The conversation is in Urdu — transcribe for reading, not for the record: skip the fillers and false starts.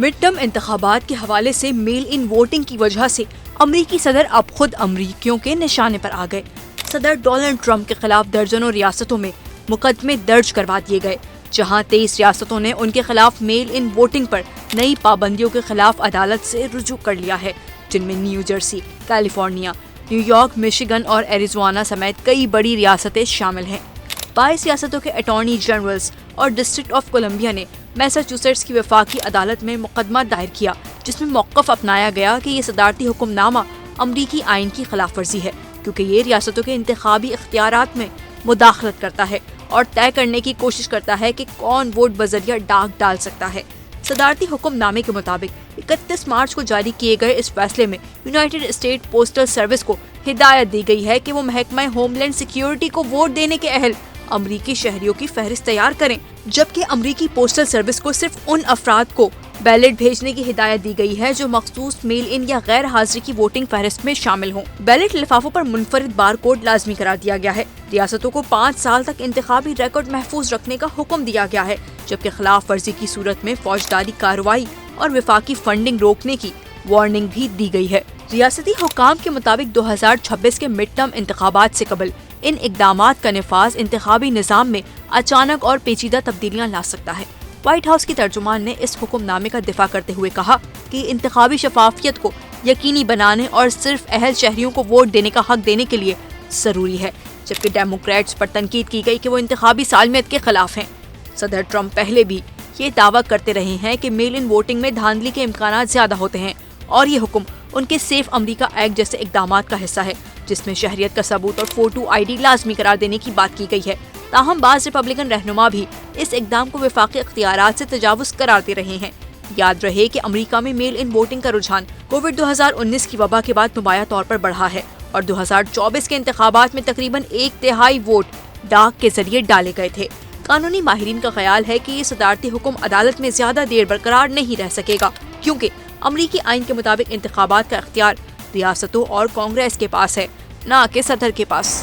مڈ ٹرم انتخابات کے حوالے سے میل ان ووٹنگ کی وجہ سے امریکی صدر اب خود امریکیوں کے نشانے پر آ گئے۔ صدر ڈونلڈ ٹرمپ کے خلاف درجنوں ریاستوں میں مقدمے درج کروا دیے گئے، جہاں 23 ریاستوں نے ان کے خلاف میل ان ووٹنگ پر نئی پابندیوں کے خلاف عدالت سے رجوع کر لیا ہے، جن میں New Jersey, California, New York, Michigan اور ایریزونا سمیت کئی بڑی ریاستیں شامل ہیں۔ 22 ریاستوں کے اٹارنی جنرلز اور ڈسٹرکٹ آف کولمبیا نے میساچوسیٹس کی وفاقی عدالت میں مقدمہ دائر کیا، جس میں موقف اپنایا گیا کہ یہ صدارتی حکم نامہ امریکی آئین کی خلاف ورزی ہے، کیونکہ یہ ریاستوں کے انتخابی اختیارات میں مداخلت کرتا ہے اور طے کرنے کی کوشش کرتا ہے کہ کون ووٹ بذریعہ ڈاک ڈال سکتا ہے۔ صدارتی حکم نامے کے مطابق 31 مارچ کو جاری کیے گئے اس فیصلے میں یونائیٹڈ اسٹیٹ پوسٹل سروس کو ہدایت دی گئی ہے کہ وہ محکمہ ہوم لینڈ سیکیورٹی کو ووٹ دینے کے اہل امریکی شہریوں کی فہرست تیار کریں، جبکہ امریکی پوسٹل سروس کو صرف ان افراد کو بیلٹ بھیجنے کی ہدایت دی گئی ہے جو مخصوص میل ان یا غیر حاضری کی ووٹنگ فہرست میں شامل ہوں۔ بیلٹ لفافوں پر منفرد بار کوڈ لازمی قرار دیا گیا ہے۔ ریاستوں کو 5 سال تک انتخابی ریکارڈ محفوظ رکھنے کا حکم دیا گیا ہے، جبکہ خلاف ورزی کی صورت میں فوجداری کارروائی اور وفاقی فنڈنگ روکنے کی وارننگ بھی دی گئی ہے۔ ریاستی حکام کے مطابق 2026 کے مڈ ٹرم انتخابات سے قبل ان اقدامات کا نفاذ انتخابی نظام میں اچانک اور پیچیدہ تبدیلیاں لا سکتا ہے۔ وائٹ ہاؤس کی ترجمان نے اس حکم نامے کا دفاع کرتے ہوئے کہا کہ انتخابی شفافیت کو یقینی بنانے اور صرف اہل شہریوں کو ووٹ دینے کا حق دینے کے لیے ضروری ہے، جبکہ ڈیموکریٹس پر تنقید کی گئی کہ وہ انتخابی سالمیت کے خلاف ہیں۔ صدر ٹرمپ پہلے بھی یہ دعویٰ کرتے رہے ہیں کہ میل ان ووٹنگ میں دھاندلی کے امکانات زیادہ ہوتے ہیں، اور یہ حکم ان کے سیف امریکہ ایکٹ جیسے اقدامات کا حصہ ہے، جس میں شہریت کا ثبوت اور فوٹو آئی ڈی لازمی قرار دینے کی بات کی گئی ہے۔ تاہم بعض ریپبلکن رہنما بھی اس اقدام کو وفاقی اختیارات سے تجاوز قرار دے رہے ہیں۔ یاد رہے کہ امریکہ میں میل ان ووٹنگ کا رجحان کووڈ 2019 کی وبا کے بعد نمایاں طور پر بڑھا ہے، اور 2024 کے انتخابات میں تقریباً 1/3 ووٹ ڈاک کے ذریعے ڈالے گئے تھے۔ قانونی ماہرین کا خیال ہے کہ یہ صدارتی حکم عدالت میں زیادہ دیر برقرار نہیں رہ سکے گا، کیونکہ امریکی آئین کے مطابق انتخابات کا اختیار ریاستوں اور کانگریس کے پاس ہے، نہ کہ صدر کے پاس۔